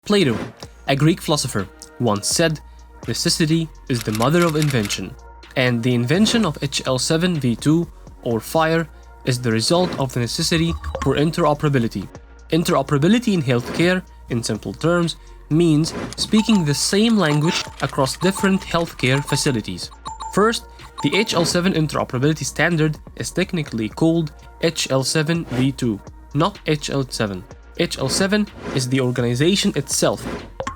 Plato, a Greek philosopher, once said, "Necessity is the mother of invention," and the invention of HL7V2 or FHIR is the result of the necessity for interoperability. Interoperability in healthcare, in simple terms, means speaking the same language across different healthcare facilities. First, the HL7 interoperability standard is technically called HL7V2, not HL7. HL7 is the organization itself,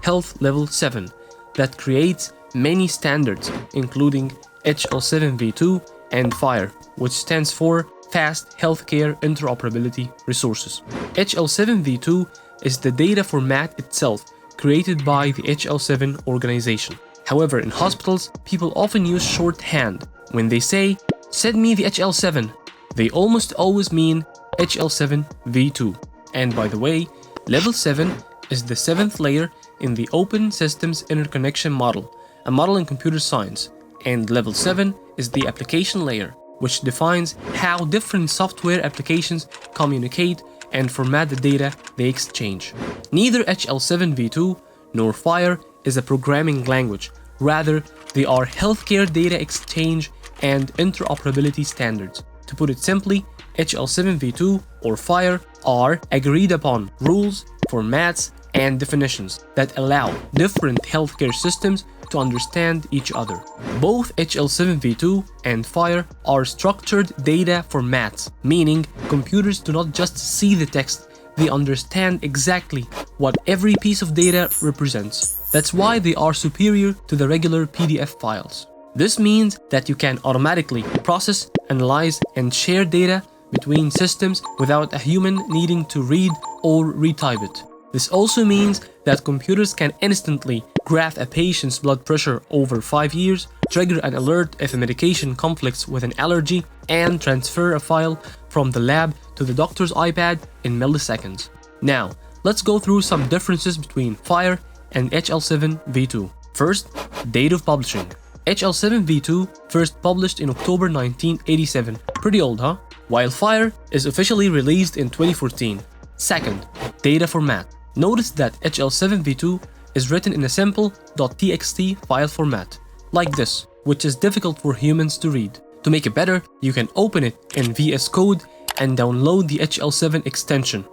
Health Level 7, that creates many standards, including HL7V2 and FHIR, which stands for Fast Healthcare Interoperability Resources. HL7V2 is the data format itself, created by the HL7 organization. However, in hospitals, people often use shorthand. When they say, "Send me the HL7," they almost always mean HL7V2. And by the way, Level 7 is the 7th layer in the Open Systems Interconnection model, a model in computer science, and Level 7 is the application layer, which defines how different software applications communicate and format the data they exchange. Neither HL7V2 nor FHIR is a programming language, rather they are healthcare data exchange and interoperability standards. To put it simply, HL7V2 or FHIR are agreed upon rules, formats, and definitions that allow different healthcare systems to understand each other. Both HL7V2 and FHIR are structured data formats, meaning computers do not just see the text, they understand exactly what every piece of data represents. That's why they are superior to the regular PDF files. This means that you can automatically process, analyze, and share data between systems without a human needing to read or retype it. This also means that computers can instantly graph a patient's blood pressure over 5 years, trigger an alert if a medication conflicts with an allergy, and transfer a file from the lab to the doctor's iPad in milliseconds. Now, let's go through some differences between FHIR and HL7V2. First, date of publishing. HL7V2 first published in October 1987. Pretty old, huh? While FHIR is officially released in 2014. Second, data format. Notice that HL7V2 is written in a simple .txt file format, like this, which is difficult for humans to read. To make it better, you can open it in VS Code and download the HL7 extension.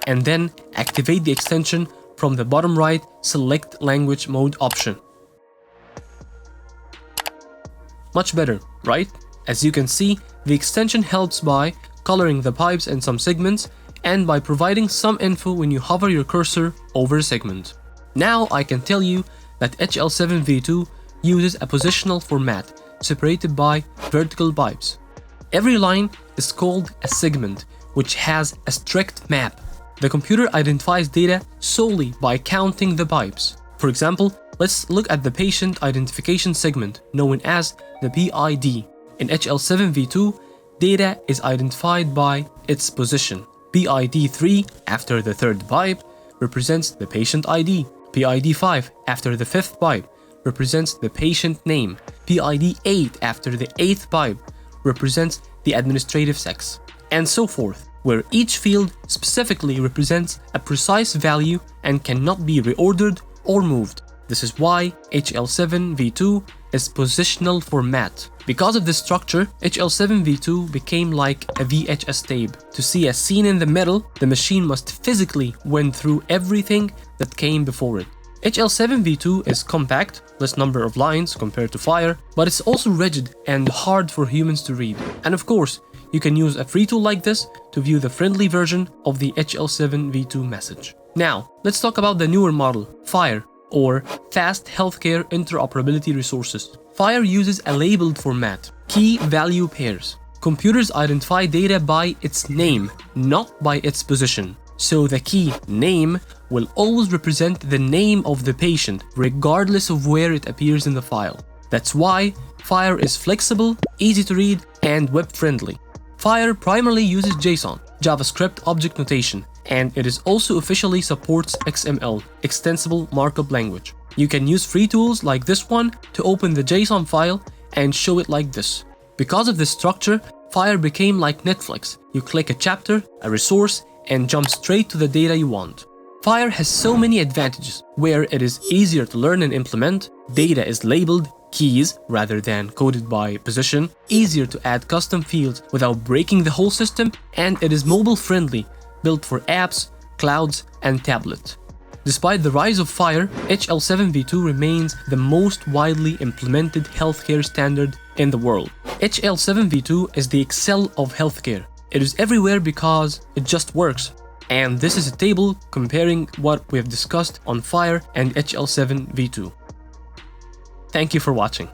And then activate the extension from the bottom right Select Language Mode option. Much better, right? As you can see, the extension helps by coloring the pipes and some segments, and by providing some info when you hover your cursor over a segment. Now I can tell you that HL7V2 uses a positional format separated by vertical pipes. Every line is called a segment, which has a strict map. The computer identifies data solely by counting the pipes. For example, let's look at the patient identification segment, known as the PID. In HL7V2, data is identified by its position. PID 3 after the third pipe represents the patient ID. PID 5 after the fifth pipe represents the patient name. PID 8 after the eighth pipe represents the administrative sex, and so forth, where each field specifically represents a precise value and cannot be reordered or moved. This is why HL7V2 is positional format. Because of this structure, HL7V2 became like a VHS tape. To see a scene in the middle, the machine must physically went through everything that came before it. HL7V2 is compact, less number of lines compared to FHIR, but it's also rigid and hard for humans to read. And of course, you can use a free tool like this to view the friendly version of the HL7V2 message. Now, let's talk about the newer model, FHIR, or Fast Healthcare Interoperability Resources. FHIR uses a labeled format, key value pairs. Computers identify data by its name, not by its position. So the key name will always represent the name of the patient, regardless of where it appears in the file. That's why FHIR is flexible, easy to read, and web-friendly. FHIR primarily uses JSON, JavaScript Object Notation, and it is also officially supports XML, Extensible Markup Language. You can use free tools like this one to open the JSON file and show it like this. Because of this structure, FHIR became like Netflix. You click a chapter, a resource, and jump straight to the data you want. FHIR has so many advantages, where it is easier to learn and implement, data is labeled keys rather than coded by position, easier to add custom fields without breaking the whole system, and it is mobile friendly, built for apps, clouds, and tablet. Despite the rise of FHIR, HL7V2 remains the most widely implemented healthcare standard in the world. HL7V2 is the Excel of healthcare. It is everywhere because it just works. And this is a table comparing what we have discussed on FHIR and HL7V2. Thank you for watching.